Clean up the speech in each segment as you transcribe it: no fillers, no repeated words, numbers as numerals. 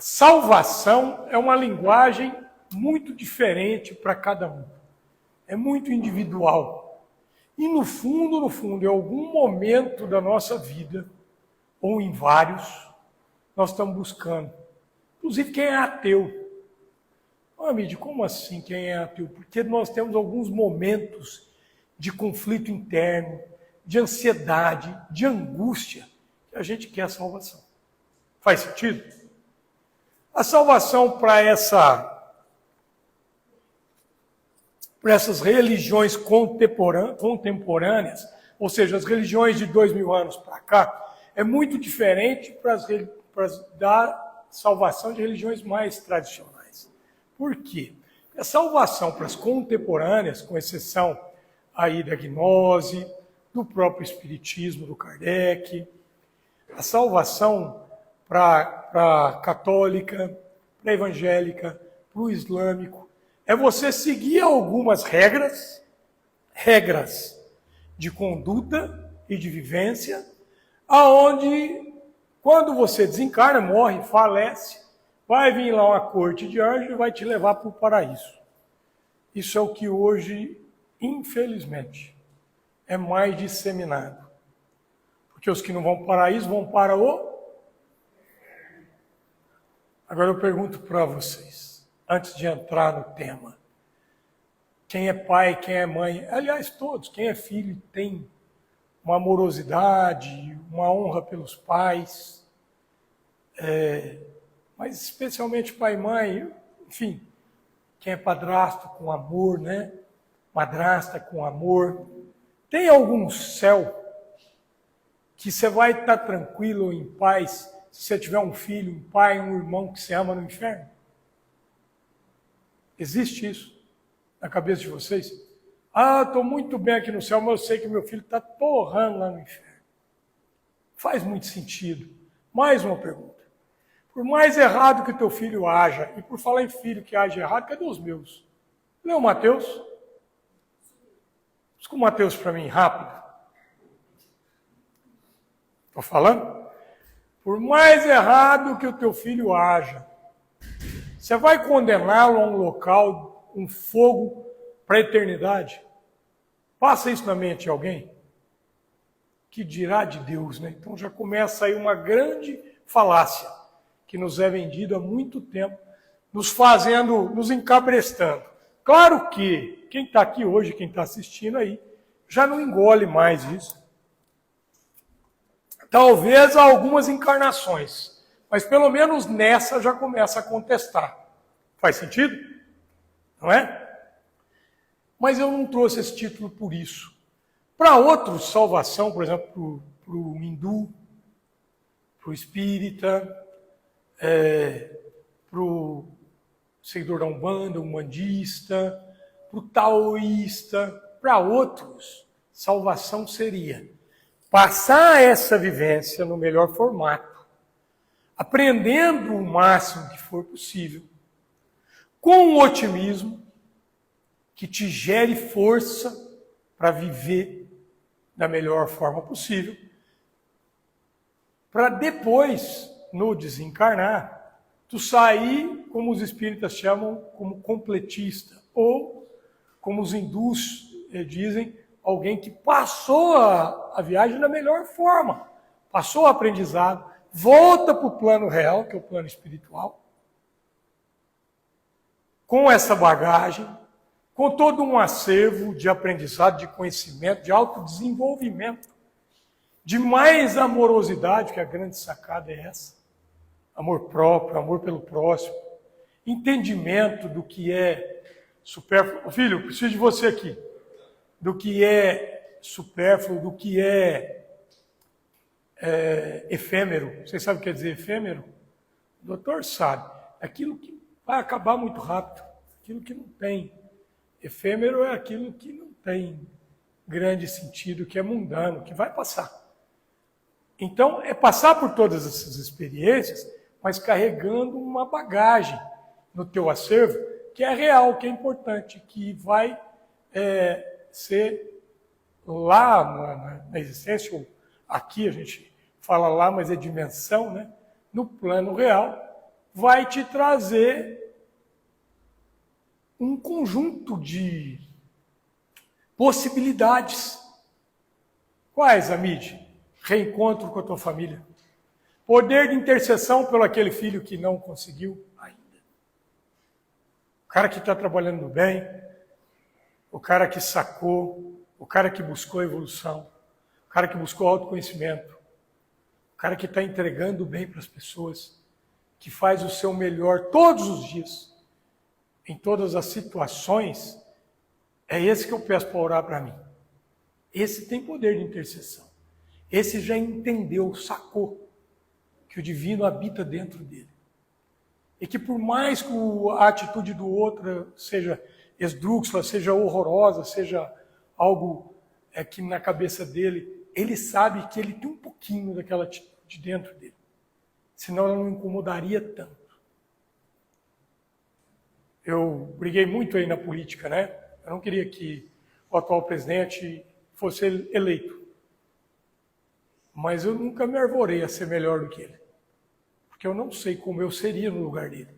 Salvação é uma linguagem muito diferente para cada um. É muito individual. E no fundo, em algum momento da nossa vida, ou em vários, nós estamos buscando. Inclusive quem é ateu. Mídia, como assim quem é ateu? Porque nós temos alguns momentos de conflito interno, de ansiedade, de angústia, que a gente quer a salvação. Faz sentido? A salvação para essas religiões contemporâneas, ou seja, as religiões de 2000 anos para cá, é muito diferente da salvação de religiões mais tradicionais. Por quê? A salvação para as contemporâneas, com exceção aí da gnose, do próprio espiritismo do Kardec, a salvação para a católica, para a evangélica, para o islâmico, é você seguir algumas regras de conduta e de vivência, aonde, quando você desencarna, morre, falece, vai vir lá uma corte de anjo e vai te levar para o paraíso. Isso é o que hoje, infelizmente, é mais disseminado. Porque os que não vão para o paraíso vão para o... Agora eu pergunto para vocês, antes de entrar no tema, quem é pai, quem é mãe, aliás, todos, quem é filho tem uma amorosidade, uma honra pelos pais, mas especialmente pai e mãe, enfim, quem é padrasto com amor, né? Madrasta com amor. Tem algum céu que você vai estar tranquilo, em paz, se você tiver um filho, um pai, um irmão que você ama no inferno? Existe isso na cabeça de vocês? Estou muito bem aqui no céu, mas eu sei que meu filho está torrando lá no inferno. Faz muito sentido. Mais uma pergunta. Por mais errado que o teu filho haja, e por falar em filho que age errado, cadê os meus? Lê o Mateus. Busca o Mateus para mim, rápido. Estou falando? Por mais errado que o teu filho haja, você vai condená-lo a um local, um fogo para a eternidade? Passa isso na mente de alguém? Que dirá de Deus, né? Então já começa aí uma grande falácia que nos é vendida há muito tempo, nos encabrestando. Claro que quem está aqui hoje, quem está assistindo aí, já não engole mais isso. Talvez há algumas encarnações, mas pelo menos nessa já começa a contestar. Faz sentido? Não é? Mas eu não trouxe esse título por isso. Para outros, salvação, por exemplo, para o hindu, para o espírita, para o seguidor da Umbanda, umbandista, para o taoísta, para outros, salvação seria passar essa vivência no melhor formato, aprendendo o máximo que for possível, com um otimismo que te gere força para viver da melhor forma possível, para depois, no desencarnar, tu sair, como os espíritas chamam, como completista, ou, como os hindus dizem, alguém que passou a viagem da melhor forma, passou o aprendizado, volta para o plano real, que é o plano espiritual, com essa bagagem, com todo um acervo de aprendizado, de conhecimento, de autodesenvolvimento, de mais amorosidade, que a grande sacada é essa. Amor próprio, amor pelo próximo, entendimento do que é supérfluo. Filho, eu preciso de você aqui. Do que é supérfluo, do que é efêmero. Vocês sabem o que quer dizer efêmero? O doutor sabe. Aquilo que vai acabar muito rápido, aquilo que não tem. Efêmero é aquilo que não tem grande sentido, que é mundano, que vai passar. Então, é passar por todas essas experiências, mas carregando uma bagagem no teu acervo, que é real, que é importante, que vai ser lá na existência, ou aqui a gente fala lá, mas é dimensão, né? No plano real, vai te trazer um conjunto de possibilidades. Quais, Amide? Reencontro com a tua família. Poder de intercessão pelo aquele filho que não conseguiu ainda. O cara que está trabalhando bem, o cara que sacou, o cara que buscou evolução, o cara que buscou autoconhecimento, o cara que está entregando bem para as pessoas, que faz o seu melhor todos os dias, em todas as situações, é esse que eu peço para orar para mim. Esse tem poder de intercessão. Esse já entendeu, sacou que o divino habita dentro dele. E que por mais que a atitude do outro seja esdrúxula, seja horrorosa, seja algo que na cabeça dele, ele sabe que ele tem um pouquinho daquela atitude dentro dele. Senão ela não incomodaria tanto. Eu briguei muito aí na política, né? Eu não queria que o atual presidente fosse eleito. Mas eu nunca me arvorei a ser melhor do que ele. Porque eu não sei como eu seria no lugar dele.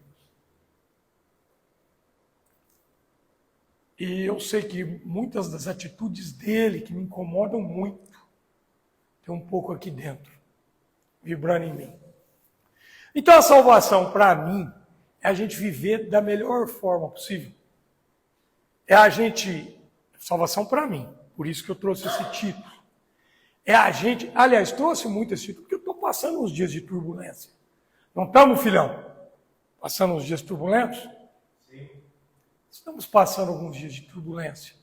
E eu sei que muitas das atitudes dele, que me incomodam muito, tem um pouco aqui dentro, vibrando em mim. Então a salvação, para mim, é a gente viver da melhor forma possível. É a gente... Salvação para mim, por isso que eu trouxe esse título. É a gente... Aliás, trouxe muito esse título, porque eu estou passando uns dias de turbulência. Não estamos, filhão? Passando uns dias turbulentos? Sim. Estamos passando alguns dias de turbulência.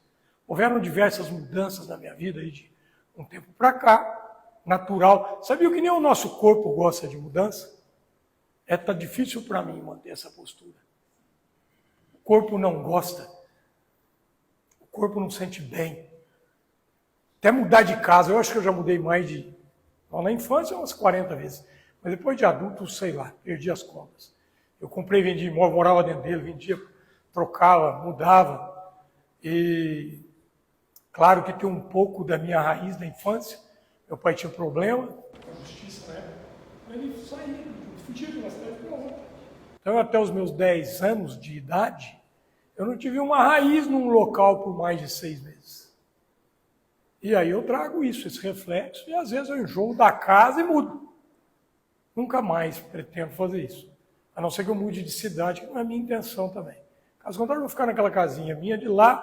Houveram diversas mudanças na minha vida, aí de um tempo para cá, natural. Sabia que nem o nosso corpo gosta de mudança? Tá difícil para mim manter essa postura. O corpo não gosta. O corpo não sente bem. Até mudar de casa, eu acho que eu já mudei mais de... Bom, na infância, umas 40 vezes. Mas depois de adulto, sei lá, perdi as contas. Eu comprei e vendi imóvel, morava dentro dele, vendia, trocava, mudava. E claro que tem um pouco da minha raiz da infância. Meu pai tinha problema com a justiça, né? Ele saía, fugia de uma cidade para outra. Então, até os meus 10 anos de idade, eu não tive uma raiz num local por mais de 6 meses. E aí eu trago isso, esse reflexo, e às vezes eu enjoo da casa e mudo. Nunca mais pretendo fazer isso. A não ser que eu mude de cidade, que não é a minha intenção também. Caso contrário, eu vou ficar naquela casinha minha de lá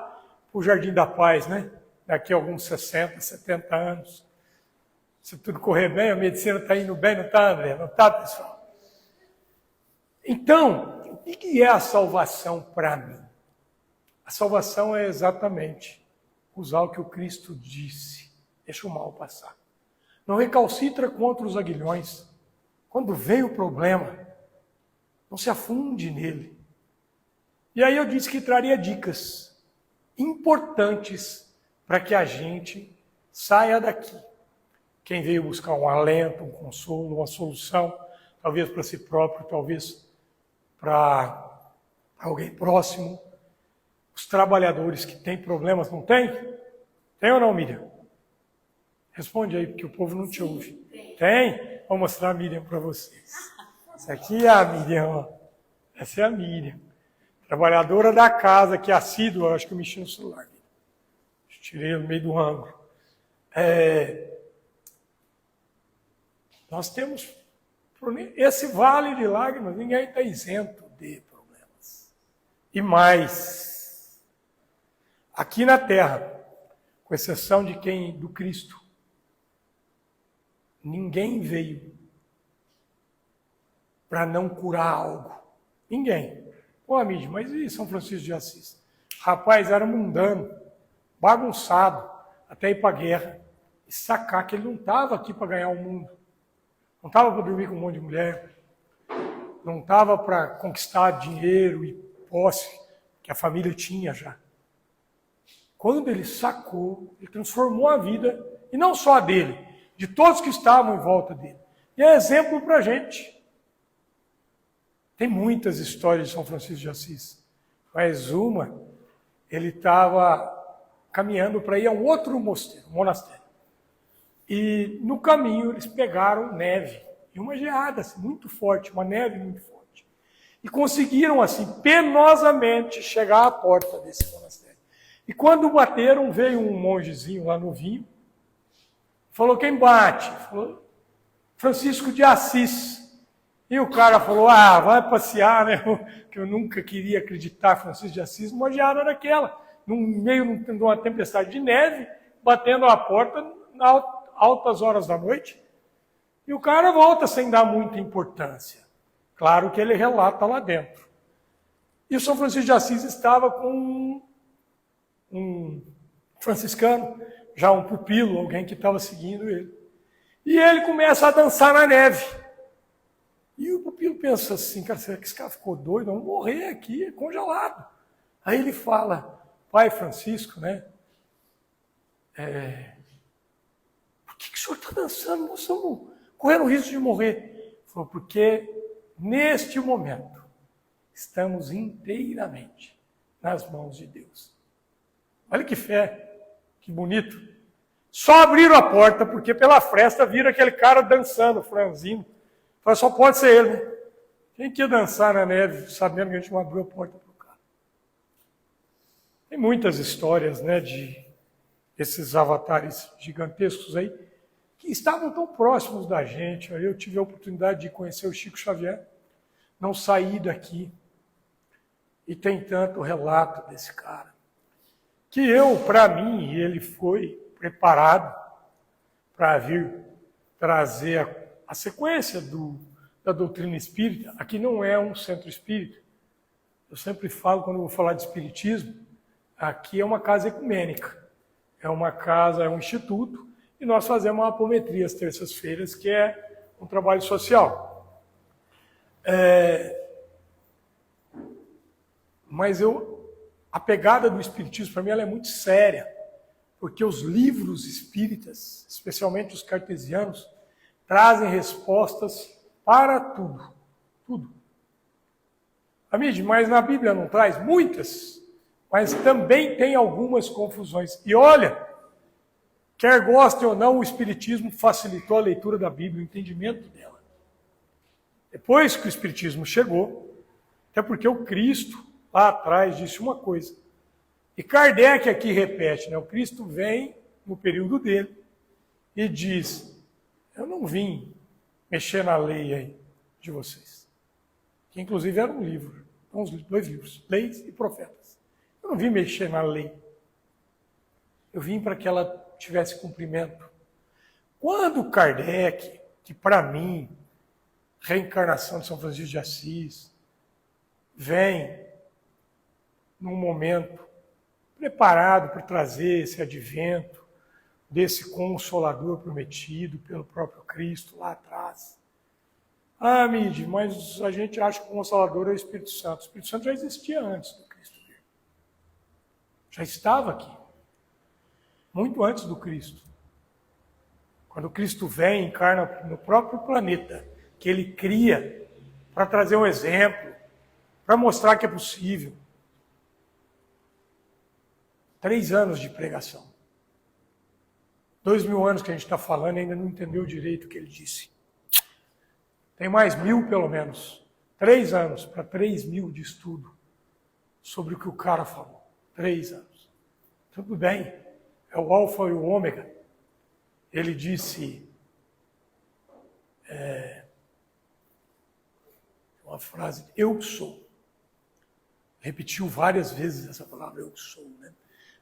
para o Jardim da Paz, né? Daqui a alguns 60, 70 anos. Se tudo correr bem, a medicina está indo bem, não está, André? Não está, pessoal? Então, o que é a salvação para mim? A salvação é exatamente usar o que o Cristo disse. Deixa o mal passar. Não recalcitra contra os aguilhões. Quando vem o problema, não se afunde nele. E aí eu disse que traria dicas importantes para que a gente saia daqui. Quem veio buscar um alento, um consolo, uma solução, talvez para si próprio, talvez para alguém próximo. Os trabalhadores que têm problemas, não tem? Tem ou não, Miriam? Responde aí, porque o povo não te ouve. Tem? Vou mostrar a Miriam para vocês. Essa aqui é a Miriam, ó. Essa é a Miriam. Trabalhadora da casa, que é assídua, acho que eu mexi no celular. Tirei no meio do ângulo. Nós temos esse vale de lágrimas, ninguém está isento de problemas. E mais, aqui na terra, com exceção de do Cristo, ninguém veio para não curar algo. Ninguém. Pô, amigo, mas e São Francisco de Assis? Rapaz, era mundano, bagunçado, até ir para a guerra. E sacar que ele não estava aqui para ganhar o mundo. Não estava para dormir com um monte de mulher. Não estava para conquistar dinheiro e posse que a família tinha já. Quando ele sacou, ele transformou a vida, e não só a dele, de todos que estavam em volta dele. E é exemplo para a gente. Tem muitas histórias de São Francisco de Assis, mas uma, ele estava caminhando para ir a um outro monastério. E no caminho eles pegaram neve, e uma geada assim, muito forte, uma neve muito forte. E conseguiram, assim, penosamente chegar à porta desse monastério. E quando bateram, veio um mongezinho lá novinho, falou, quem bate? Falou, Francisco de Assis. E o cara falou, vai passear, né? Que eu nunca queria acreditar, Francisco de Assis, uma geada daquela, no meio de uma tempestade de neve, batendo a porta nas altas horas da noite. E o cara volta sem dar muita importância. Claro que ele relata lá dentro. E o São Francisco de Assis estava com um franciscano, já um pupilo, alguém que estava seguindo ele. E ele começa a dançar na neve. E o pupilo pensa assim, cara, será que esse cara ficou doido? Vamos morrer aqui, congelado. Aí ele fala, pai Francisco, né? Por que o senhor está dançando? Nós estamos correndo o risco de morrer. Ele falou, porque neste momento estamos inteiramente nas mãos de Deus. Olha que fé, que bonito. Só abriram a porta, porque pela fresta viram aquele cara dançando, franzino. Falei, só pode ser ele, né? Quem quer dançar na neve, sabendo que a gente não abriu a porta para o cara? Tem muitas histórias, né, de esses avatares gigantescos aí, que estavam tão próximos da gente. Eu tive a oportunidade de conhecer o Chico Xavier, não saí daqui. E tem tanto relato desse cara, que para mim, ele foi preparado para vir trazer a sequência da doutrina espírita. Aqui não é um centro espírita. Eu sempre falo, quando eu vou falar de espiritismo, aqui é uma casa ecumênica. É uma casa, é um instituto, e nós fazemos uma apometria às terças-feiras, que é um trabalho social. Mas a pegada do espiritismo, para mim, ela é muito séria, porque os livros espíritas, especialmente os cartesianos, trazem respostas para tudo. Tudo. Amide, mas na Bíblia não traz muitas, mas também tem algumas confusões. E olha, quer gostem ou não, o Espiritismo facilitou a leitura da Bíblia, o entendimento dela. Depois que o Espiritismo chegou, até porque o Cristo, lá atrás, disse uma coisa. E Kardec aqui repete, né? O Cristo vem no período dele e diz, eu não vim mexer na lei aí de vocês. Que inclusive era um livro, então, os 2 livros, Leis e Profetas. Eu não vim mexer na lei. Eu vim para que ela tivesse cumprimento. Quando Kardec, que para mim, reencarnação de São Francisco de Assis, vem num momento preparado para trazer esse advento desse Consolador prometido pelo próprio Cristo lá atrás. Mide, mas a gente acha que o Consolador é o Espírito Santo. O Espírito Santo já existia antes do Cristo vir. Já estava aqui. Muito antes do Cristo. Quando o Cristo vem, encarna no próprio planeta, que ele cria para trazer um exemplo, para mostrar que é possível. 3 anos de pregação. 2000 anos que a gente está falando e ainda não entendeu direito o que ele disse. Tem mais 1000 pelo menos. 3 anos para 3000 de estudo sobre o que o cara falou. 3 anos. Tudo bem, é o alfa e o ômega. Ele disse, uma frase, eu sou. Repetiu várias vezes essa palavra, eu sou, né?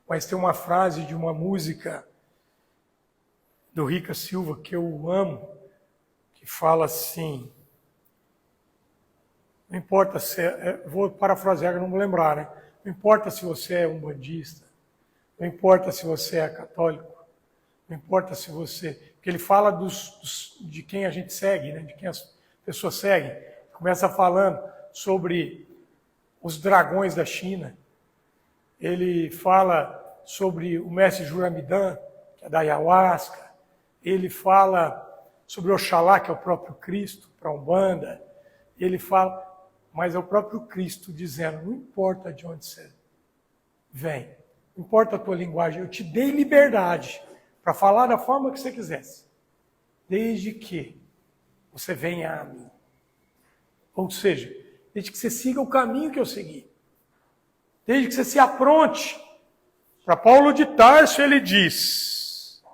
Mas tem uma frase de uma música do Rica Silva que eu amo, que fala assim, não importa se vou parafrasear que eu não vou lembrar, né? Não importa se você é umbandista, não importa se você é católico, não importa se você... Porque ele fala de quem a gente segue, né? De quem as pessoas seguem. Começa falando sobre os dragões da China. Ele fala sobre o mestre Juramidã, que é da Ayahuasca. Ele fala sobre Oxalá, que é o próprio Cristo, para a Umbanda. Ele fala, mas é o próprio Cristo dizendo, não importa de onde você vem, não importa a tua linguagem, eu te dei liberdade para falar da forma que você quisesse, desde que você venha a mim. Ou seja, desde que você siga o caminho que eu segui, desde que você se apronte. Para Paulo de Tarso ele diz,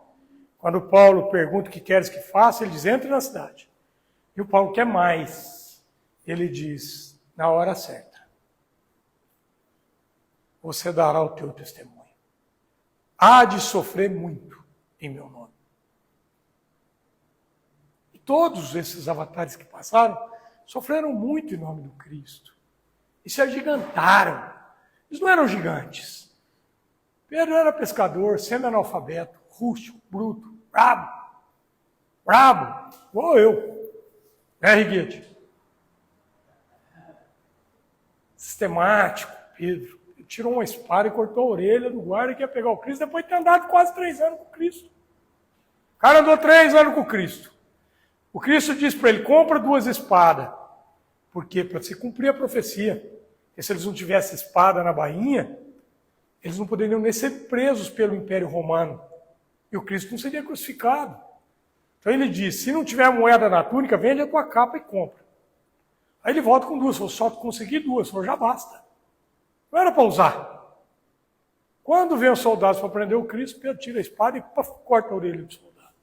quando Paulo pergunta o que queres que faça, ele diz, entre na cidade. E o Paulo quer mais. Ele diz, na hora certa, você dará o teu testemunho. Há de sofrer muito em meu nome. E todos esses avatares que passaram, sofreram muito em nome do Cristo. E se agigantaram. Eles não eram gigantes. Pedro era pescador, semi-analfabeto, rústico, bruto, brabo, igual eu. Riguete? Sistemático, Pedro. Ele tirou uma espada e cortou a orelha do guarda que ia pegar o Cristo, depois de ter andado quase 3 anos com o Cristo. O cara andou 3 anos com o Cristo. O Cristo disse para ele, compra 2 espadas. Por quê? Para se cumprir a profecia. Porque se eles não tivessem espada na bainha, eles não poderiam nem ser presos pelo Império Romano. E o Cristo não seria crucificado. Então ele disse, se não tiver moeda na túnica, vende a tua capa e compra. Aí ele volta com 2, falou, só consegui 2, falou, já basta. Não era para usar. Quando vem os soldados para prender o Cristo, Pedro tira a espada e corta a orelha do soldado.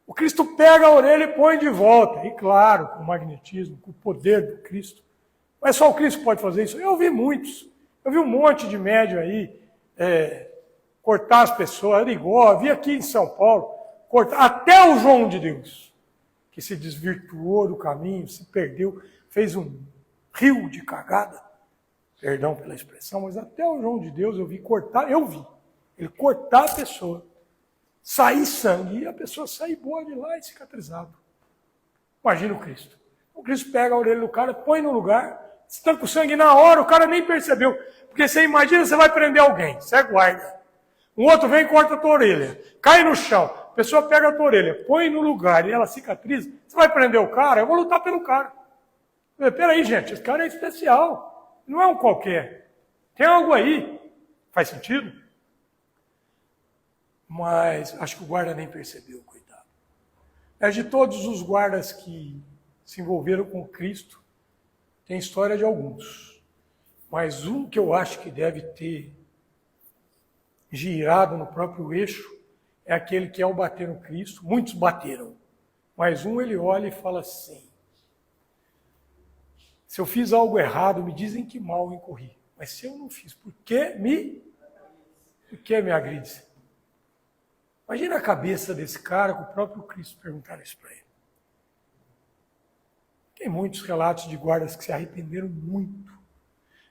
O Cristo pega a orelha e põe de volta. E claro, com o magnetismo, com o poder do Cristo. Mas só o Cristo pode fazer isso. Eu vi muitos. Eu vi um monte de médium aí cortar as pessoas. Arigó, vi aqui em São Paulo, cortar até o João de Deus, que se desvirtuou do caminho, se perdeu, fez um rio de cagada. Perdão pela expressão, mas até o João de Deus eu vi ele cortar a pessoa, sair sangue, e a pessoa sair boa de lá e cicatrizado. Imagina o Cristo. O Cristo pega a orelha do cara, põe no lugar, estanca o sangue na hora, o cara nem percebeu. Porque você imagina, você vai prender alguém, você guarda. Um outro vem e corta a tua orelha, cai no chão, a pessoa pega a tua orelha, põe no lugar e ela cicatriza, você vai prender o cara? Eu vou lutar pelo cara. Peraí, gente, esse cara é especial. Não é um qualquer. Tem algo aí. Faz sentido? Mas acho que o guarda nem percebeu, coitado. É de todos os guardas que se envolveram com Cristo, tem história de alguns. Mas um que eu acho que deve ter girado no próprio eixo é aquele que ao bater no Cristo, muitos bateram. Mas um ele olha e fala assim, se eu fiz algo errado, me dizem que mal incorri. Mas se eu não fiz, por que me agride? Imagina a cabeça desse cara com o próprio Cristo perguntar isso para ele. Tem muitos relatos de guardas que se arrependeram muito.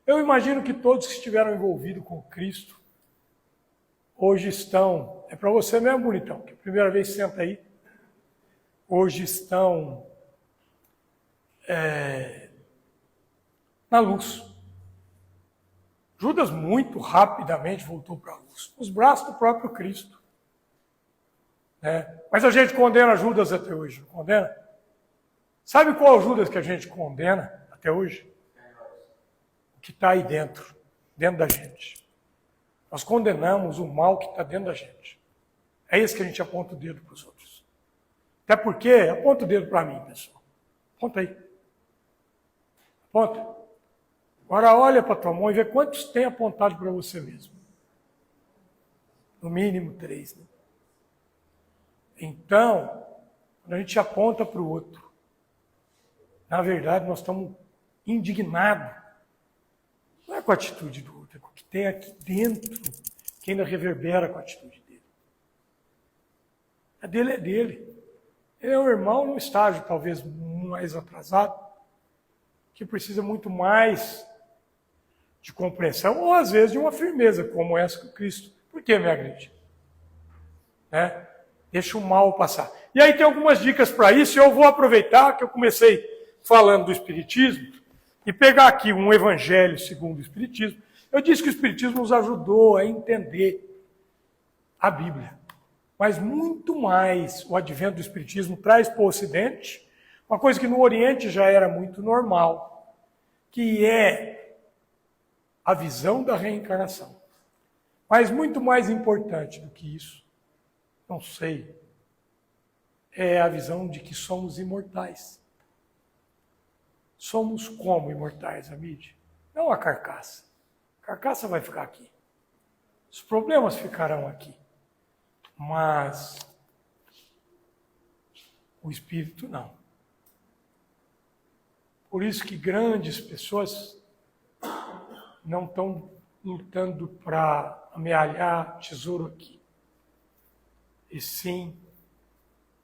Eu imagino que todos que estiveram envolvidos com Cristo, hoje estão, é para você mesmo, bonitão, que a primeira vez senta aí, hoje estão na luz. Judas muito rapidamente voltou para a luz, nos braços do próprio Cristo. Mas a gente condena Judas até hoje, não condena? Sabe qual Judas que a gente condena até hoje? O que está aí dentro da gente. Nós condenamos o mal que está dentro da gente. É isso que a gente aponta o dedo para os outros. Até porque, aponta o dedo para mim, pessoal. Aponta aí. Aponta. Agora olha para a tua mão e vê quantos tem apontado para você mesmo. No mínimo 3, né? Então, quando a gente aponta para o outro, na verdade nós estamos indignados. Não é com a atitude do outro, é com o que tem aqui dentro, que ainda reverbera com a atitude dele. A dele é dele. Ele é um irmão num estágio talvez mais atrasado, que precisa muito mais de compreensão, ou às vezes de uma firmeza, como essa que Cristo. Por que me agride? Deixa o mal passar. E aí tem algumas dicas para isso, e eu vou aproveitar que eu comecei falando do Espiritismo, e pegar aqui um Evangelho segundo o Espiritismo. Eu disse que o Espiritismo nos ajudou a entender a Bíblia. Mas muito mais o advento do Espiritismo traz para o Ocidente uma coisa que no Oriente já era muito normal, que é a visão da reencarnação. Mas muito mais importante do que isso, não sei, é a visão de que somos imortais. somos como imortais, Amide? Não a carcaça. A carcaça vai ficar aqui. Os problemas ficarão aqui. Mas o espírito não. Por isso que grandes pessoas não estão lutando para amealhar tesouro aqui. E sim,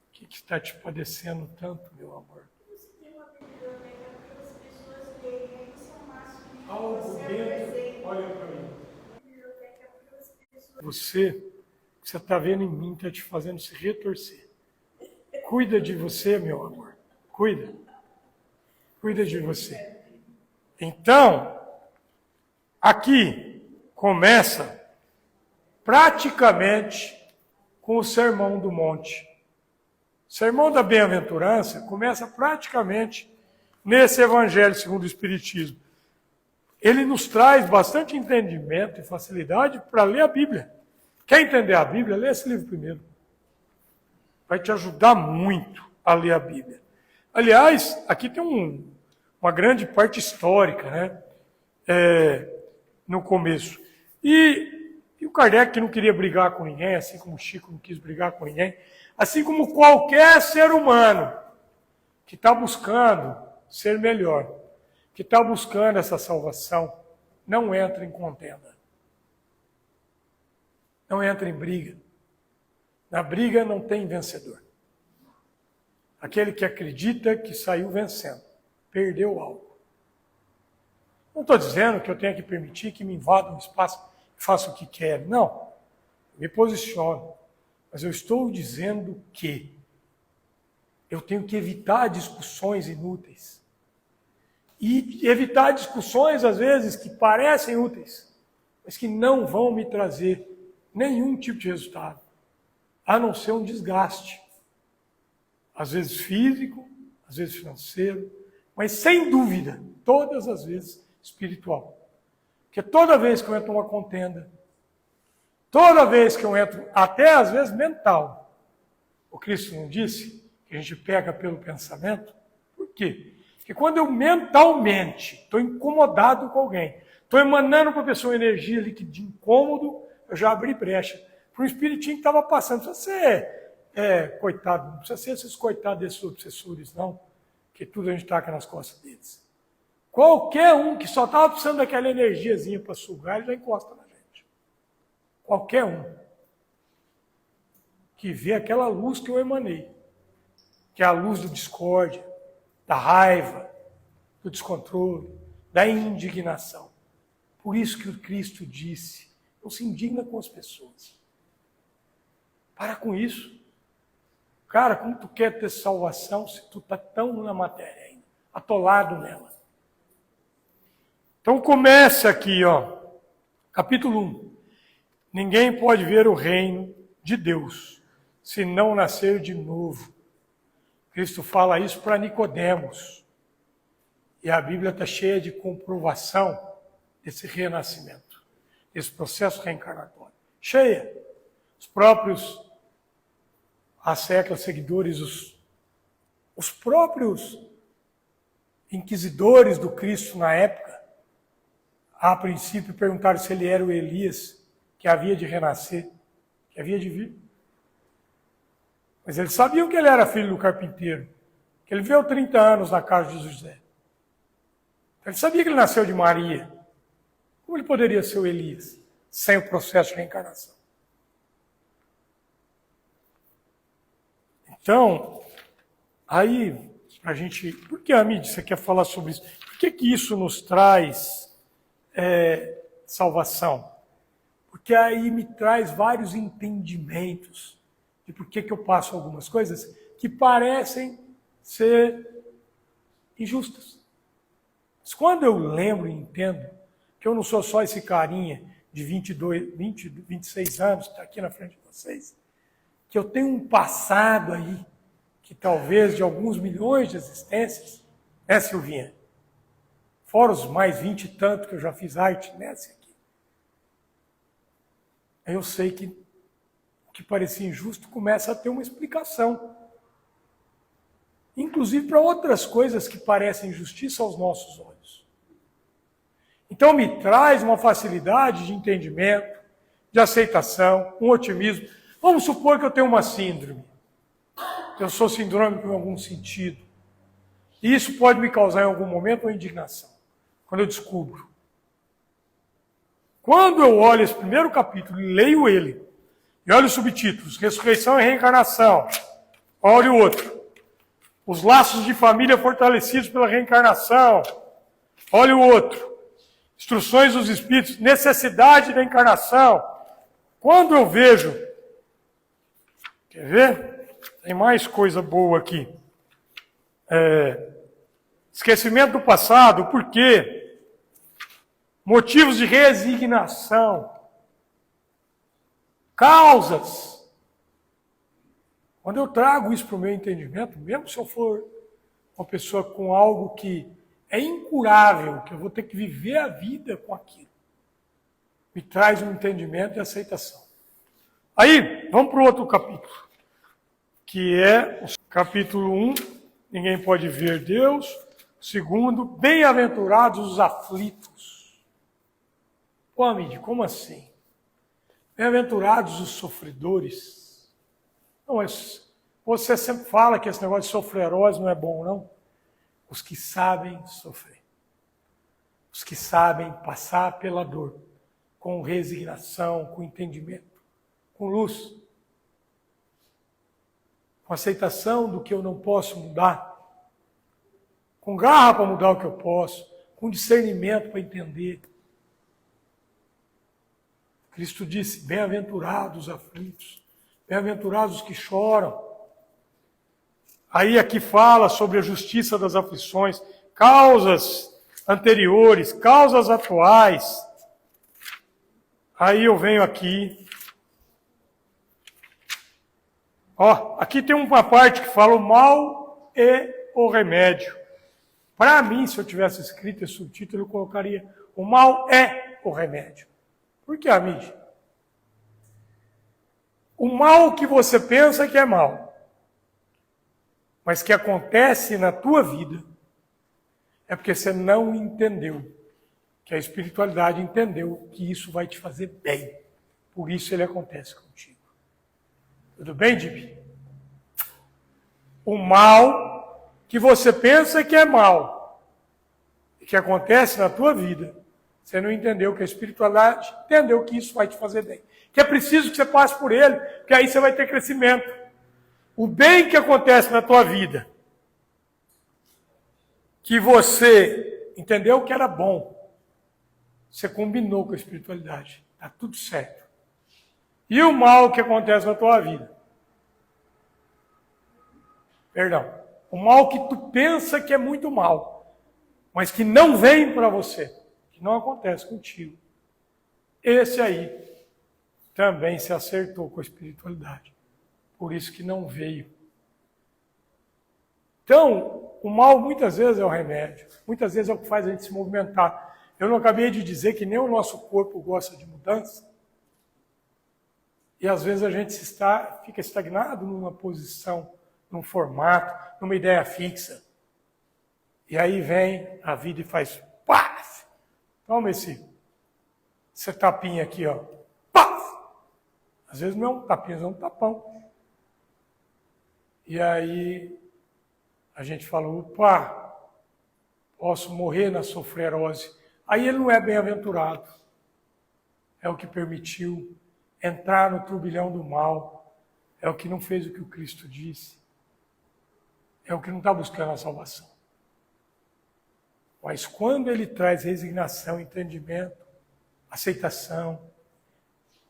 o que está te padecendo tanto, meu amor? Você tem uma biblioteca para as pessoas lerem, isso é o máximo que Algo você dentro, olha para mim. biblioteca para as pessoas. Você, o que você está vendo em mim, está te fazendo se retorcer. Cuida de você, meu amor. Cuida. Cuida de você. Então, aqui começa praticamente com o Sermão do Monte. O Sermão da Bem-aventurança começa praticamente nesse Evangelho segundo o Espiritismo. Ele nos traz bastante entendimento e facilidade para ler a Bíblia. Quer entender a Bíblia? Lê esse livro primeiro. Vai te ajudar muito a ler a Bíblia. Aliás, aqui tem uma grande parte histórica, né? No começo. E o Kardec, que não queria brigar com ninguém, assim como o Chico não quis brigar com ninguém, assim como qualquer ser humano que está buscando ser melhor, que está buscando essa salvação, não entra em contenda. Não entra em briga. Na briga não tem vencedor. Aquele que acredita que saiu vencendo, perdeu algo. Não estou dizendo que eu tenho que permitir que me invadam o espaço e façam o que querem. Não. Me posiciono. Mas eu estou dizendo que eu tenho que evitar discussões inúteis. E evitar discussões, às vezes, que parecem úteis, mas que não vão me trazer nenhum tipo de resultado, a não ser um desgaste. Às vezes físico, às vezes financeiro, mas sem dúvida, todas as vezes espiritual. Porque toda vez que eu entro numa contenda, toda vez que eu entro, até às vezes mental, o Cristo não disse que a gente pega pelo pensamento? Por quê? Porque quando eu mentalmente estou incomodado com alguém, estou emanando para a pessoa energia ali de incômodo, eu já abri brecha para um espiritinho que estava passando. Não precisa ser coitado, não precisa ser esses coitados desses obsessores, não, que tudo a gente taca nas costas deles. Qualquer um que só estava precisando daquela energiazinha para sugar, ele já encosta na gente. Qualquer um que vê aquela luz que eu emanei, que é a luz da discórdia, da raiva, do descontrole, da indignação. Por isso que o Cristo disse, não se indigna com as pessoas. Para com isso. Cara, como tu quer ter salvação se tu está tão na matéria ainda, atolado nela? Então começa aqui, ó, capítulo 1. Ninguém pode ver o reino de Deus se não nascer de novo. Cristo fala isso para Nicodemos. E a Bíblia está cheia de comprovação desse renascimento, desse processo reencarnatório. Cheia. Os próprios ascetas, seguidores, os próprios inquisidores do Cristo na época, a princípio perguntaram se ele era o Elias que havia de renascer, que havia de vir. Mas eles sabiam que ele era filho do carpinteiro, que ele viveu 30 anos na casa de José. Ele sabia que ele nasceu de Maria. Como ele poderia ser o Elias, sem o processo de reencarnação? Então, aí, a gente... Por que, Amide, você quer falar sobre isso? Por que isso nos traz salvação? Porque aí me traz vários entendimentos de por que eu passo algumas coisas que parecem ser injustas. Mas quando eu lembro e entendo que eu não sou só esse carinha de 26 anos que está aqui na frente de vocês, que eu tenho um passado aí, que talvez de alguns milhões de existências, né, Silvinha? Fora os mais 20 e tanto que eu já fiz arte nessa aqui. Aí eu sei que o que parecia injusto começa a ter uma explicação. inclusive para outras coisas que parecem justiça aos nossos olhos. Então me traz uma facilidade de entendimento, de aceitação, um otimismo. Vamos supor que eu tenho uma síndrome. Eu sou sindrômico em algum sentido. E isso pode me causar em algum momento uma indignação, quando eu descubro. Quando eu olho esse primeiro capítulo e leio ele, e olho os subtítulos, ressurreição e reencarnação, olho o outro, os laços de família fortalecidos pela reencarnação, olho o outro, instruções dos espíritos, necessidade da encarnação. Quando eu vejo, quer ver? Tem mais coisa boa aqui. Esquecimento do passado, por quê? Motivos de resignação. Causas. Quando eu trago isso para o meu entendimento, mesmo se eu for uma pessoa com algo que é incurável, que eu vou ter que viver a vida com aquilo, me traz um entendimento e aceitação. Aí, vamos para o outro capítulo, que é o capítulo 1, ninguém pode ver Deus. Segundo, bem-aventurados os aflitos. Pô, amigo, como assim? Bem-aventurados os sofredores. Não, você sempre fala que esse negócio de sofrerose não é bom, não? Os que sabem sofrer. Os que sabem passar pela dor, com resignação, com entendimento, com luz, com aceitação do que eu não posso mudar, com garra para mudar o que eu posso, com discernimento para entender. Cristo disse, bem-aventurados os aflitos, bem-aventurados os que choram. Aí aqui fala sobre a justiça das aflições, causas anteriores, causas atuais. Aí eu venho aqui. Ó, aqui tem uma parte que fala o mal e o remédio. Para mim, se eu tivesse escrito esse subtítulo, eu colocaria o mal é o remédio. Por que, amigo? O mal que você pensa que é mal, mas que acontece na tua vida, é porque você não entendeu, que a espiritualidade entendeu que isso vai te fazer bem. Por isso ele acontece contigo. Tudo bem, Dibi? O mal que você pensa que é mal, e que acontece na tua vida, você não entendeu que a espiritualidade entendeu que isso vai te fazer bem. Que é preciso que você passe por ele, porque aí você vai ter crescimento. O bem que acontece na tua vida, que você entendeu que era bom, você combinou com a espiritualidade. Está tudo certo. E o mal que acontece na tua vida? Perdão. O mal que tu pensa que é muito mal, mas que não vem para você, que não acontece contigo. Esse aí também se acertou com a espiritualidade. Por isso que não veio. Então, o mal muitas vezes é o remédio. Muitas vezes é o que faz a gente se movimentar. Eu não acabei de dizer que nem o nosso corpo gosta de mudança. E às vezes a gente fica estagnado numa posição, num formato, numa ideia fixa. E aí vem a vida e faz paf! Toma esse tapinha aqui, ó. Paf! Às vezes não é um tapinha, é um tapão. E aí a gente fala, opa, posso morrer na sofrerose. Aí ele não é bem-aventurado. É o que permitiu entrar no turbilhão do mal. É o que não fez o que o Cristo disse. É o que não está buscando a salvação. Mas quando ele traz resignação, entendimento, aceitação,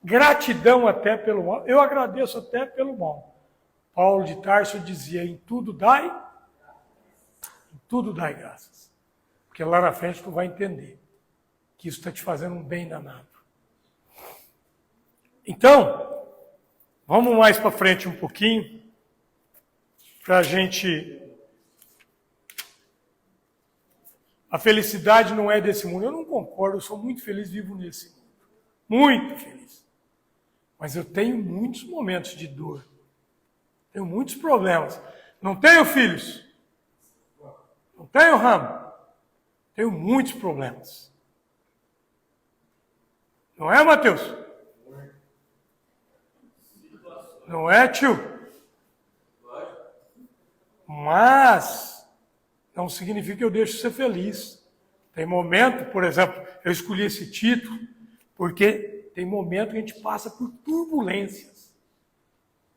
gratidão até pelo mal, eu agradeço até pelo mal. Paulo de Tarso dizia, em tudo dai graças. Porque lá na frente tu vai entender que isso está te fazendo um bem danado. Então, vamos mais para frente um pouquinho, para a gente... A felicidade não é desse mundo. Eu não concordo, eu sou muito feliz, vivo nesse mundo. Muito feliz. Mas eu tenho muitos momentos de dor. Tenho muitos problemas. Não tenho filhos, Não tenho, Ramo? Tenho muitos problemas. Não é, Mateus? Não é, tio? Mas não significa que eu deixo de ser feliz. Tem momento, por exemplo, eu escolhi esse título porque tem momento que a gente passa por turbulências.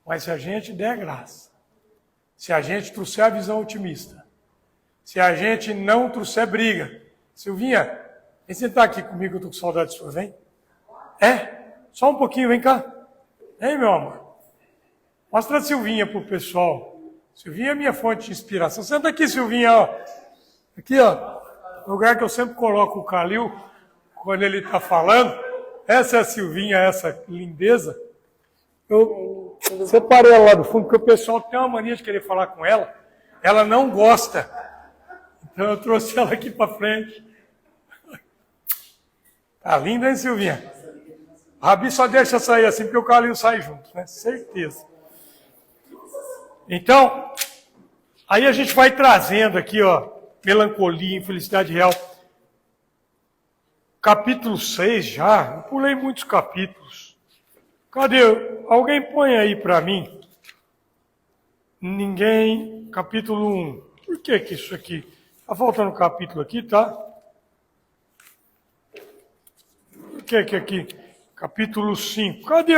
Mas se a gente der graça, se a gente trouxer a visão otimista, se a gente não trouxer briga. Silvinha, vem sentar aqui comigo, eu estou com saudade sua, vem? Só um pouquinho, vem cá. Vem, meu amor. Mostra a Silvinha para o pessoal. Silvinha é minha fonte de inspiração. Senta aqui, Silvinha, ó. Aqui, ó. Lugar que eu sempre coloco o Calil, quando ele está falando. Essa é a Silvinha, essa lindeza. Eu separei ela lá do fundo, porque o pessoal tem uma mania de querer falar com ela. Ela não gosta. Então eu trouxe ela aqui para frente. Tá linda, hein, Silvinha? O Rabi só deixa sair assim, porque o Calil sai junto, né? Certeza. Então, aí a gente vai trazendo aqui, ó, melancolia, infelicidade real. Capítulo 6 já, eu pulei muitos capítulos. Cadê? Alguém põe aí para mim. Ninguém, capítulo 1. Por que isso aqui? Está faltando capítulo aqui, tá? Por que aqui? Capítulo 5. Cadê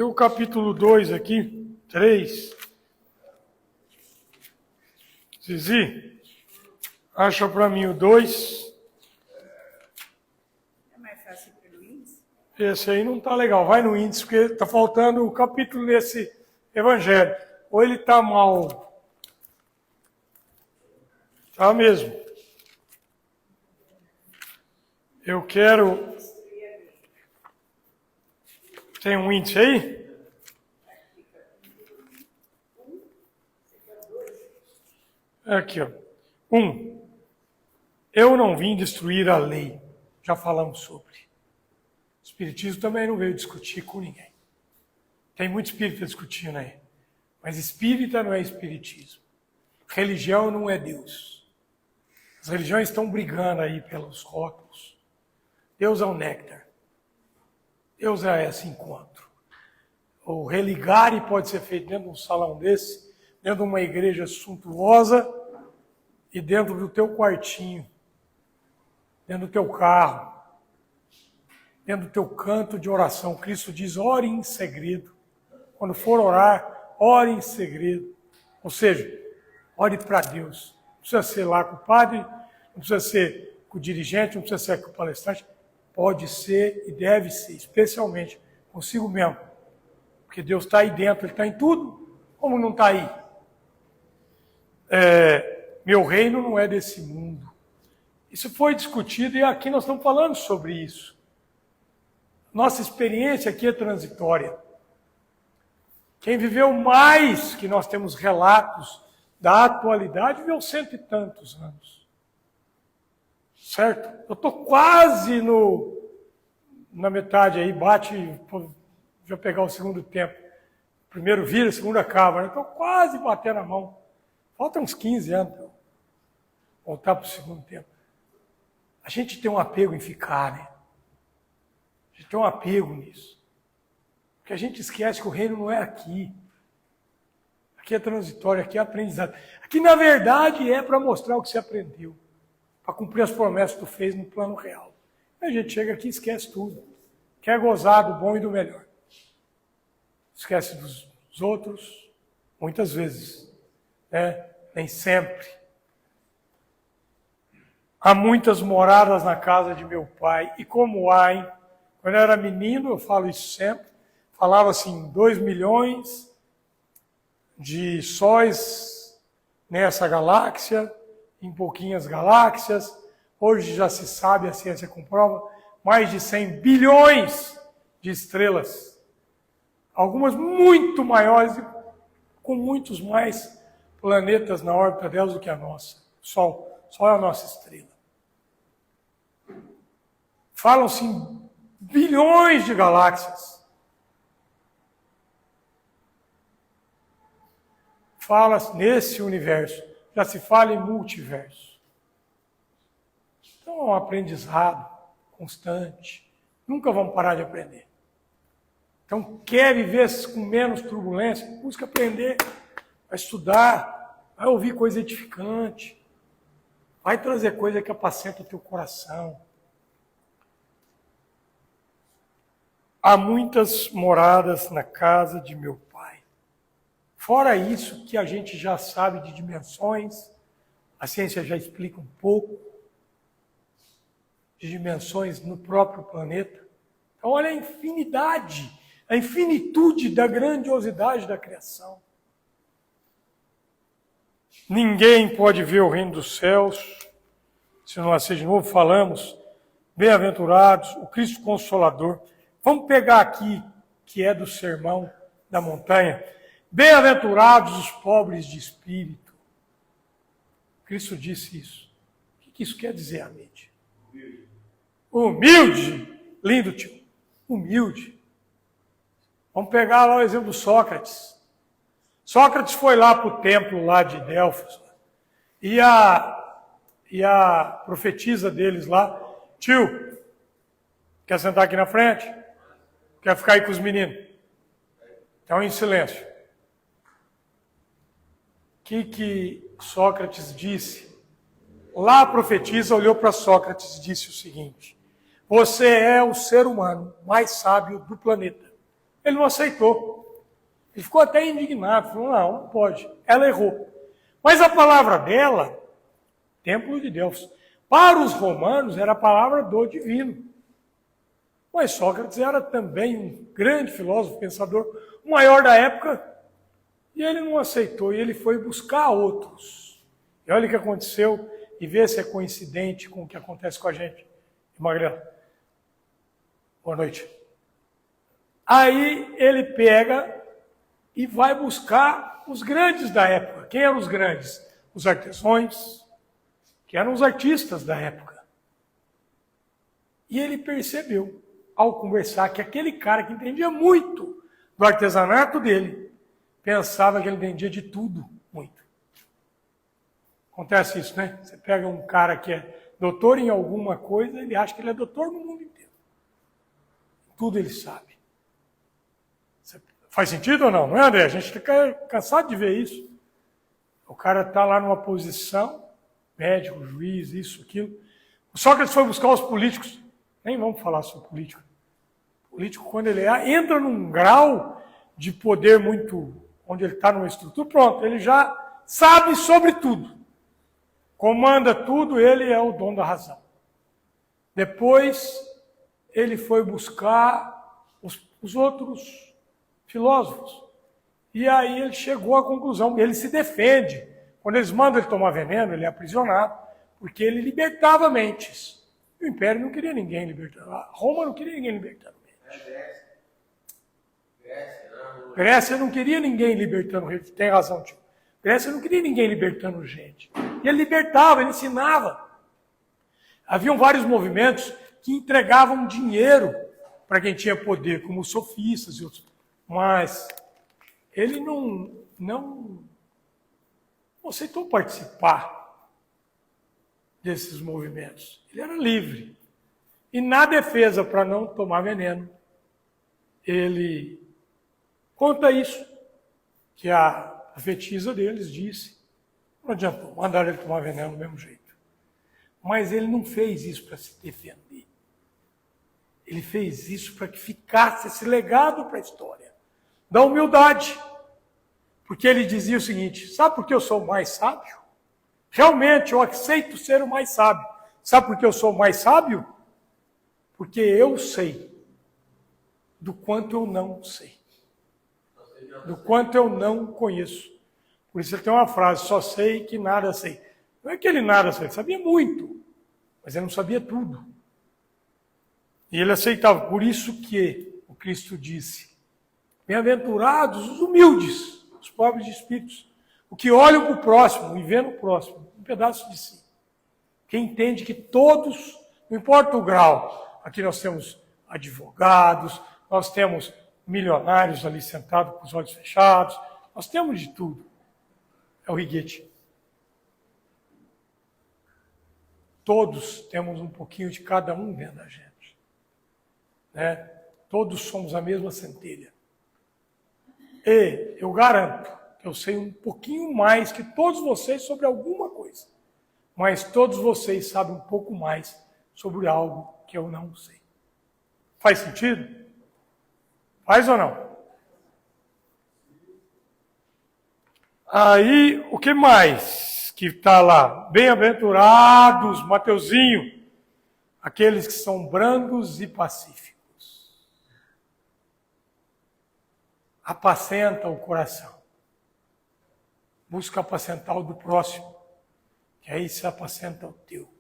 o capítulo 2 aqui? 3. Zizi, acha para mim o 2. É mais fácil pelo índice? Esse aí não está legal. Vai no índice, porque está faltando o capítulo desse evangelho. Ou ele está mal. Tá mesmo. Eu quero... Tem um índice aí? Aqui, ó. 1. Eu não vim destruir a lei. Já falamos sobre. O Espiritismo também não veio discutir com ninguém. Tem muito espírita discutindo aí. Mas espírita não é espiritismo. Religião não é Deus. As religiões estão brigando aí pelos rótulos. Deus é o néctar. Deus é esse encontro. O religare pode ser feito dentro de um salão desse, dentro de uma igreja suntuosa e dentro do teu quartinho, dentro do teu carro, dentro do teu canto de oração. Cristo diz, ore em segredo. Quando for orar, ore em segredo. Ou seja, ore para Deus. Não precisa ser lá com o padre, não precisa ser com o dirigente, não precisa ser com o palestrante. Pode ser e deve ser, especialmente consigo mesmo. Porque Deus está aí dentro, Ele está em tudo. Como não está aí? Meu reino não é desse mundo. Isso foi discutido e aqui nós estamos falando sobre isso. Nossa experiência aqui é transitória. Quem viveu mais, que nós temos relatos da atualidade, viveu 100 e tantos anos. Certo? Eu estou quase na metade aí, bate, já pegar o segundo tempo. Primeiro vira, segundo acaba. Estou quase batendo a mão. Faltam uns 15 anos para eu voltar para o segundo tempo. A gente tem um apego em ficar, né? A gente tem um apego nisso. Porque a gente esquece que o reino não é aqui. Aqui é transitório, aqui é aprendizado. Aqui, na verdade, é para mostrar o que você aprendeu. Para cumprir as promessas que tu fez no plano real. A gente chega aqui e esquece tudo. Quer gozar do bom e do melhor. Esquece dos outros, muitas vezes. Né? Nem sempre. Há muitas moradas na casa de meu pai. E como há, hein? Quando eu era menino, eu falo isso sempre, falava assim, 2 milhões de sóis nessa galáxia, em pouquinhas galáxias. Hoje já se sabe, a ciência comprova, mais de 100 bilhões de estrelas. Algumas muito maiores e com muitos mais planetas na órbita delas do que a nossa. Sol é a nossa estrela. Falam-se em bilhões de galáxias. fala nesse universo, já se fala em multiverso. Então é um aprendizado constante. Nunca vamos parar de aprender. Então, quer viver com menos turbulência? Busca aprender, vai estudar, vai ouvir coisa edificante, vai trazer coisa que apacenta o teu coração. Há muitas moradas na casa de meu Pai. Fora isso que a gente já sabe de dimensões, a ciência já explica um pouco, de dimensões no próprio planeta. Então, olha a infinidade, a infinitude da grandiosidade da criação. Ninguém pode ver o reino dos céus, se não nascer de novo. Falamos, bem-aventurados, o Cristo Consolador. Vamos pegar aqui, que é do Sermão da Montanha. Bem-aventurados os pobres de espírito. Cristo disse isso. O que isso quer dizer, Amide? Humilde. Lindo, tio. Humilde. Vamos pegar lá o exemplo do Sócrates. Sócrates foi lá para o templo lá de Delfos. E a profetisa deles lá, tio, quer sentar aqui na frente? Quer ficar aí com os meninos? Então, em silêncio. O que Sócrates disse? Lá a profetisa olhou para Sócrates e disse o seguinte: você é o ser humano mais sábio do planeta. Ele não aceitou. Ele ficou até indignado. Falou, não pode. Ela errou. Mas a palavra dela, templo de Deus, para os romanos era a palavra do divino. Mas Sócrates era também um grande filósofo, pensador, o maior da época, e ele não aceitou, e ele foi buscar outros. E olha o que aconteceu, e vê se é coincidente com o que acontece com a gente. Magrela, boa noite. Aí ele pega e vai buscar os grandes da época. Quem eram os grandes? Os artesãos, que eram os artistas da época. E ele percebeu, ao conversar, que aquele cara que entendia muito do artesanato dele, pensava que ele entendia de tudo muito. Acontece isso, né? Você pega um cara que é doutor em alguma coisa, ele acha que ele é doutor no mundo inteiro. Tudo ele sabe. Faz sentido ou não? Não é, André? A gente fica cansado de ver isso. O cara está lá numa posição, médico, juiz, isso, aquilo. O Sócrates foi buscar os políticos. Nem vamos falar sobre político. O político, quando ele entra num grau de poder muito, onde ele está numa estrutura, pronto, ele já sabe sobre tudo. Comanda tudo, ele é o dono da razão. Depois, ele foi buscar os outros filósofos. E aí ele chegou à conclusão, ele se defende. Quando eles mandam ele tomar veneno, ele é aprisionado, porque ele libertava mentes. O Império não queria ninguém libertando. Roma não queria ninguém libertando mentes. Grécia não queria ninguém libertando gente. Tem razão, tio. Grécia não queria ninguém libertando gente. E ele libertava, ele ensinava. Haviam vários movimentos que entregavam dinheiro para quem tinha poder, como os sofistas e outros. Mas ele não aceitou participar desses movimentos. Ele era livre. E na defesa, para não tomar veneno, ele conta isso, que a profetisa deles disse. Não adiantou, mandaram ele tomar veneno do mesmo jeito. Mas ele não fez isso para se defender. Ele fez isso para que ficasse esse legado para a história. Da humildade. Porque ele dizia o seguinte, sabe por que eu sou o mais sábio? Realmente, eu aceito ser o mais sábio. Sabe por que eu sou o mais sábio? Porque eu sei do quanto eu não sei. Do quanto eu não conheço. Por isso ele tem uma frase, só sei que nada sei. Não é que ele nada sei, ele sabia muito, mas ele não sabia tudo. E ele aceitava. Por isso que o Cristo disse, bem-aventurados os humildes, os pobres de espíritos, o que olham para o próximo e vê no próximo um pedaço de si. Quem entende que todos, não importa o grau, aqui nós temos advogados, nós temos milionários ali sentados com os olhos fechados, nós temos de tudo. é o riguete. Todos temos um pouquinho de cada um dentro da gente. Né? Todos somos a mesma centelha. E eu garanto que eu sei um pouquinho mais que todos vocês sobre alguma coisa. Mas todos vocês sabem um pouco mais sobre algo que eu não sei. Faz sentido? Faz ou não? Aí, o que mais que está lá? Bem-aventurados, Mateuzinho, aqueles que são brandos e pacíficos. Apacenta o coração. Busca apacentar o do próximo, que aí se apacenta o teu.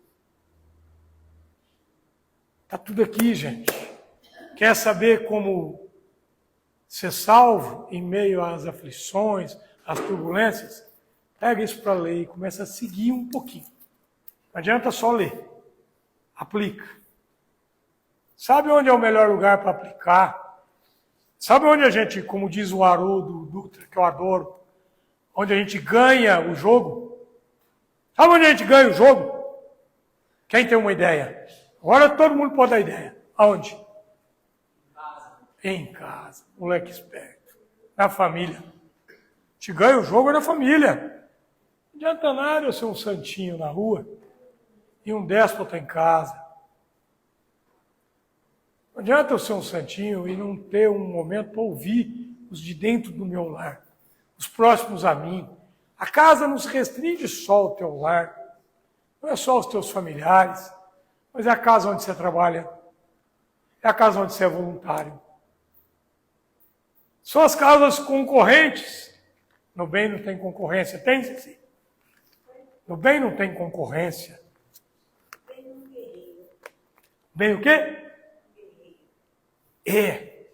Está tudo aqui, gente. Quer saber como ser salvo em meio às aflições, às turbulências? Pega isso para ler e começa a seguir um pouquinho. Não adianta só ler. Aplica. Sabe onde é o melhor lugar para aplicar? Sabe onde a gente, como diz o Haroldo Dutra, que eu adoro, onde a gente ganha o jogo? Sabe onde a gente ganha o jogo? Quem tem uma ideia? Agora todo mundo pode dar ideia. Aonde? Em casa. Moleque esperto. Na família. Te ganha o jogo na família. Não adianta nada eu ser um santinho na rua e um déspota em casa. Não adianta eu ser um santinho e não ter um momento para ouvir os de dentro do meu lar, os próximos a mim. A casa não se restringe só ao teu lar, não é só os teus familiares, mas é a casa onde você trabalha, é a casa onde você é voluntário. São as casas concorrentes. No bem não tem concorrência. Tem, Cici? No bem não tem concorrência. Bem o quê? É.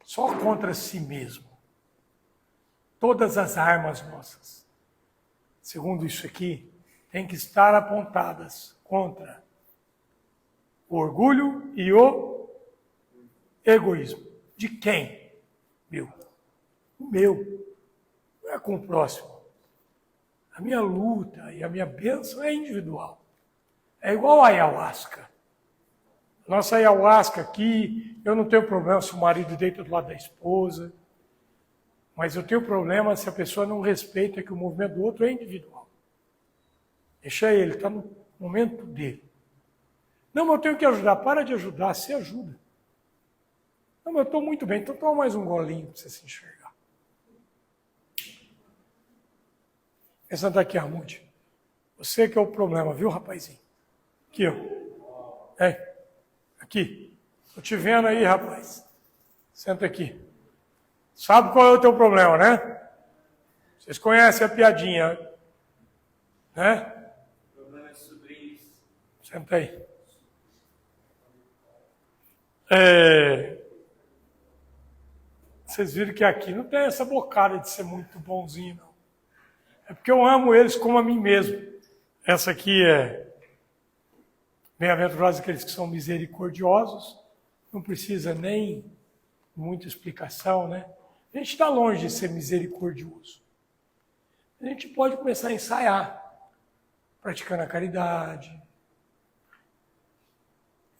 Só contra si mesmo. Todas as armas nossas, segundo isso aqui, têm que estar apontadas contra o orgulho e o egoísmo. De quem? Meu. O meu. Não é com o próximo. A minha luta e a minha bênção é individual. É igual a ayahuasca. Nossa ayahuasca aqui, eu não tenho problema se o marido deita do lado da esposa, mas eu tenho problema se a pessoa não respeita que o movimento do outro é individual. Deixa ele, está no momento dele. Não, mas eu tenho que ajudar. Para de ajudar, se ajuda. Não, mas eu estou muito bem, então toma mais um golinho para você se enxergar. Essa daqui, Armude. Você que é o problema, viu, rapazinho? Aqui, ó. É. Aqui. Estou te vendo aí, rapaz. Senta aqui. Sabe qual é o teu problema, né? Vocês conhecem a piadinha, né? O problema é sobrinhos. Senta aí. Vocês viram que aqui não tem essa bocada de ser muito bonzinho, não. É porque eu amo eles como a mim mesmo. Essa aqui é bem-aventurados aqueles que são misericordiosos. Não precisa nem muita explicação, né? A gente está longe de ser misericordioso. A gente pode começar a ensaiar, praticando a caridade,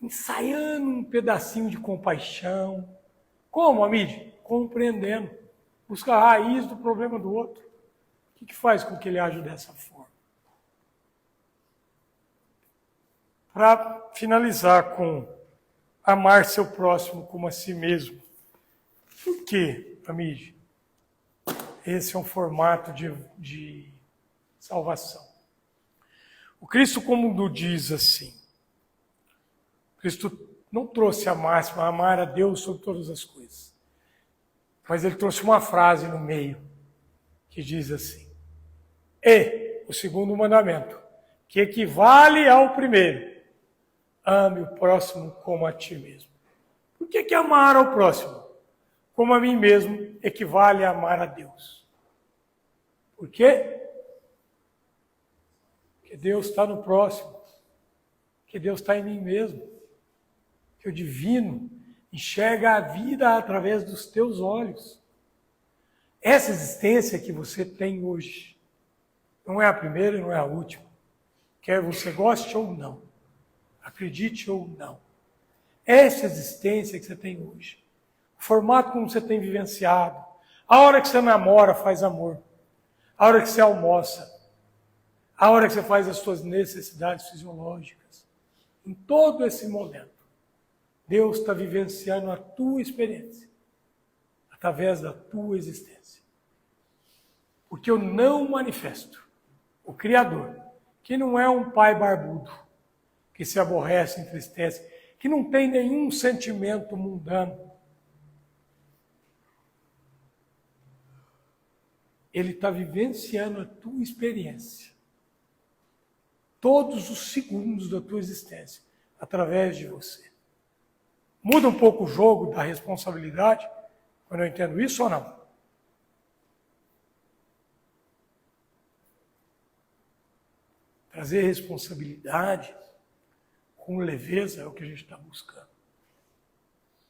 ensaiando um pedacinho de compaixão. Como, Amide? Compreendendo. Busca a raiz do problema do outro. O que faz com que ele age dessa forma? Para finalizar com amar seu próximo como a si mesmo. Por quê, Amide? Esse é um formato de salvação. O Cristo, como diz assim, Cristo não trouxe a máxima, amar a Deus sobre todas as coisas. Mas ele trouxe uma frase no meio, que diz assim, e o segundo mandamento, que equivale ao primeiro, ame o próximo como a ti mesmo. Por que amar ao próximo como a mim mesmo equivale a amar a Deus? Por quê? Porque Deus está no próximo, que Deus está em mim mesmo, que o divino enxerga a vida através dos teus olhos. Essa existência que você tem hoje, Não é a primeira e não é a última. Quer você goste ou não, acredite ou não. Essa existência que você tem hoje, o formato como você tem vivenciado, a hora que você namora, faz amor, a hora que você almoça, a hora que você faz as suas necessidades fisiológicas, em todo esse momento, Deus está vivenciando a tua experiência, através da tua existência. Porque eu não manifesto o Criador, que não é um pai barbudo, que se aborrece, entristece, que não tem nenhum sentimento mundano. Ele está vivenciando a tua experiência, todos os segundos da tua existência, através de você. Muda um pouco o jogo da responsabilidade, quando eu entendo isso ou não? Trazer responsabilidade com leveza é o que a gente está buscando.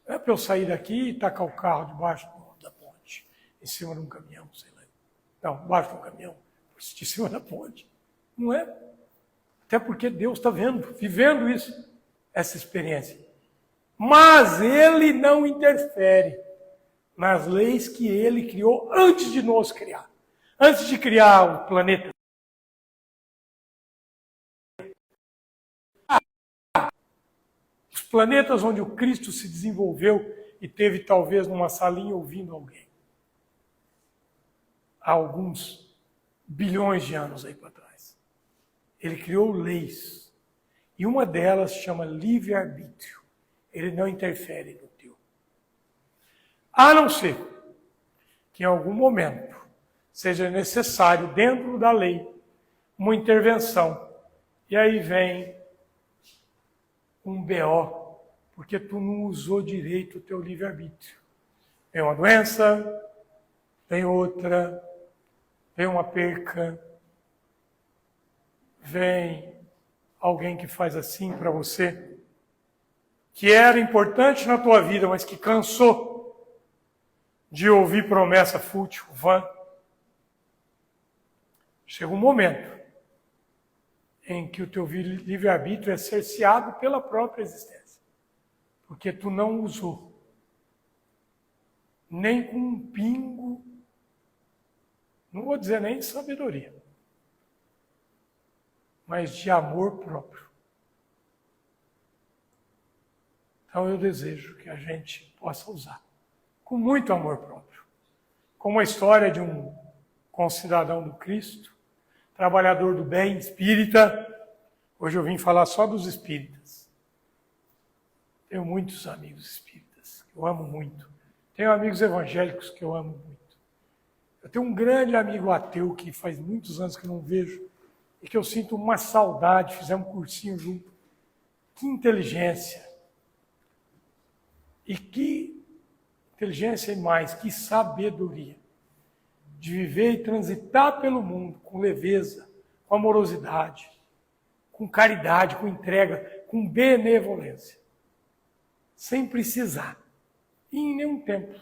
Não é para eu sair daqui e tacar o carro debaixo da ponte, em cima de um caminhão, sei lá. Não, debaixo de um caminhão, em cima da ponte. Não é. Até porque Deus está vivendo isso, essa experiência. Mas Ele não interfere nas leis que Ele criou antes de nos criar. Antes de criar o planeta. Os planetas onde o Cristo se desenvolveu e teve talvez numa salinha ouvindo alguém. Há alguns bilhões de anos aí para trás. Ele criou leis. E uma delas chama livre-arbítrio. Ele não interfere no teu. A não ser que em algum momento seja necessário, dentro da lei, uma intervenção. E aí vem um BO, porque tu não usou direito o teu livre-arbítrio. Vem uma doença, vem outra, vem uma perca, vem alguém que faz assim para você, que era importante na tua vida, mas que cansou de ouvir promessa fútil, vã. Chega um momento em que o teu livre-arbítrio é cerceado pela própria existência, porque tu não usou, nem com um pingo, não vou dizer nem de sabedoria, mas de amor próprio. Então eu desejo que a gente possa usar com muito amor próprio. Como a história de um concidadão do Cristo, trabalhador do bem, espírita. Hoje eu vim falar só dos espíritas. Tenho muitos amigos espíritas, que eu amo muito. Tenho amigos evangélicos que eu amo muito. Eu tenho um grande amigo ateu que faz muitos anos que eu não vejo e que eu sinto uma saudade, fizemos um cursinho junto. Que inteligência! E que inteligência e mais, que sabedoria de viver e transitar pelo mundo com leveza, com amorosidade, com caridade, com entrega, com benevolência, sem precisar, e em nenhum tempo,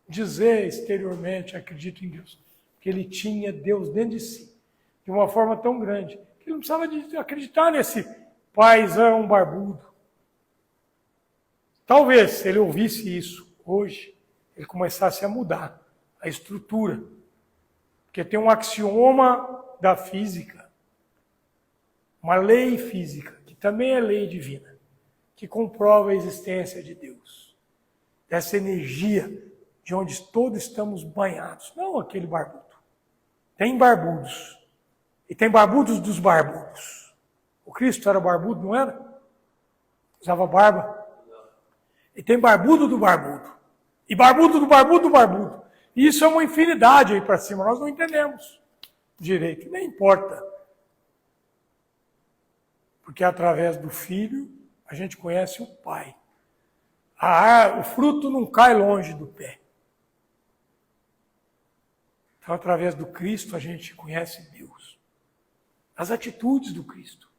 dizer exteriormente, acredito em Deus, porque ele tinha Deus dentro de si, de uma forma tão grande, que ele não precisava de acreditar nesse paizão barbudo. Talvez, se ele ouvisse isso hoje, ele começasse a mudar a estrutura. Porque tem um axioma da física, uma lei física, que também é lei divina, que comprova a existência de Deus. Dessa energia de onde todos estamos banhados. Não aquele barbudo. Tem barbudos. E tem barbudos dos barbudos. O Cristo era barbudo, não era? Usava barba. E tem barbudo do barbudo. E barbudo do barbudo do barbudo. E isso é uma infinidade aí para cima. Nós não entendemos direito. Nem importa. Porque através do Filho, a gente conhece o Pai. O fruto não cai longe do pé. Então, através do Cristo, a gente conhece Deus. As atitudes do Cristo.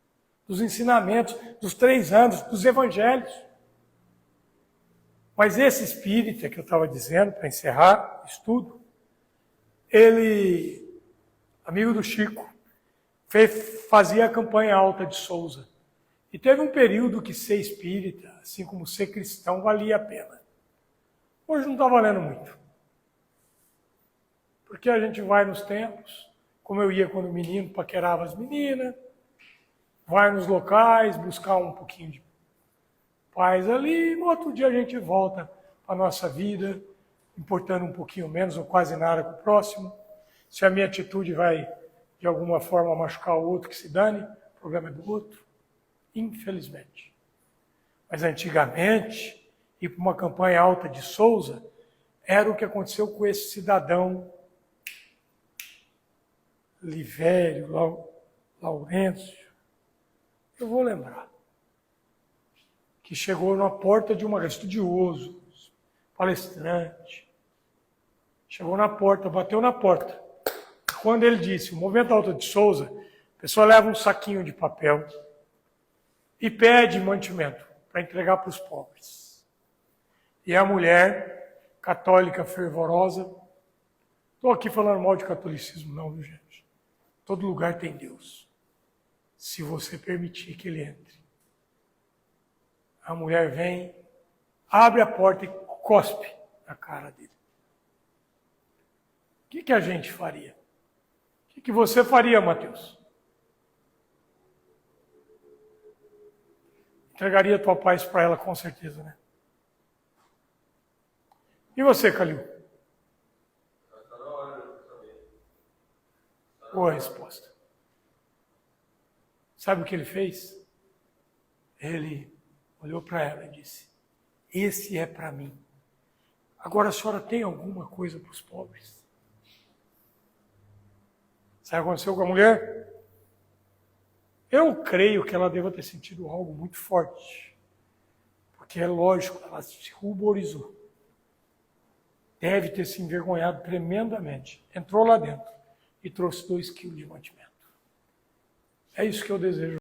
Dos ensinamentos, dos 3 anos, dos evangelhos. Mas esse espírita que eu estava dizendo, para encerrar o estudo, ele amigo do Chico, fazia a campanha Alta de Souza. E teve um período que ser espírita, assim como ser cristão, valia a pena. Hoje não está valendo muito. Porque a gente vai nos templos, como eu ia quando menino, paquerava as meninas, vai nos locais, buscar um pouquinho de paz ali, e no outro dia a gente volta para a nossa vida, importando um pouquinho menos ou quase nada com o próximo. Se a minha atitude vai, de alguma forma, machucar o outro, que se dane, o problema é do outro. Infelizmente. Mas antigamente, ir para uma campanha Alta de Souza, era o que aconteceu com esse cidadão Livério, Laurêncio, eu vou lembrar, que chegou na porta de uma estudioso, palestrante, chegou na porta, bateu na porta. Quando ele disse, o movimento Alta de Souza, a pessoa leva um saquinho de papel e pede mantimento para entregar para os pobres. E a mulher, católica fervorosa, estou aqui falando mal de catolicismo não, viu gente? Todo lugar tem Deus, se você permitir que ele entre. A mulher vem, abre a porta e cospe na cara dele. O que a gente faria? O que você faria, Mateus? Entregaria tua paz para ela, com certeza, né? E você, Calil? Boa resposta. Sabe o que ele fez? Ele olhou para ela e disse, esse é para mim. Agora a senhora tem alguma coisa para os pobres? Sabe o que aconteceu com a mulher? Eu creio que ela deva ter sentido algo muito forte. Porque é lógico, ela se ruborizou. Deve ter se envergonhado tremendamente. Entrou lá dentro e trouxe 2 quilos de mantimento. É isso que eu desejo.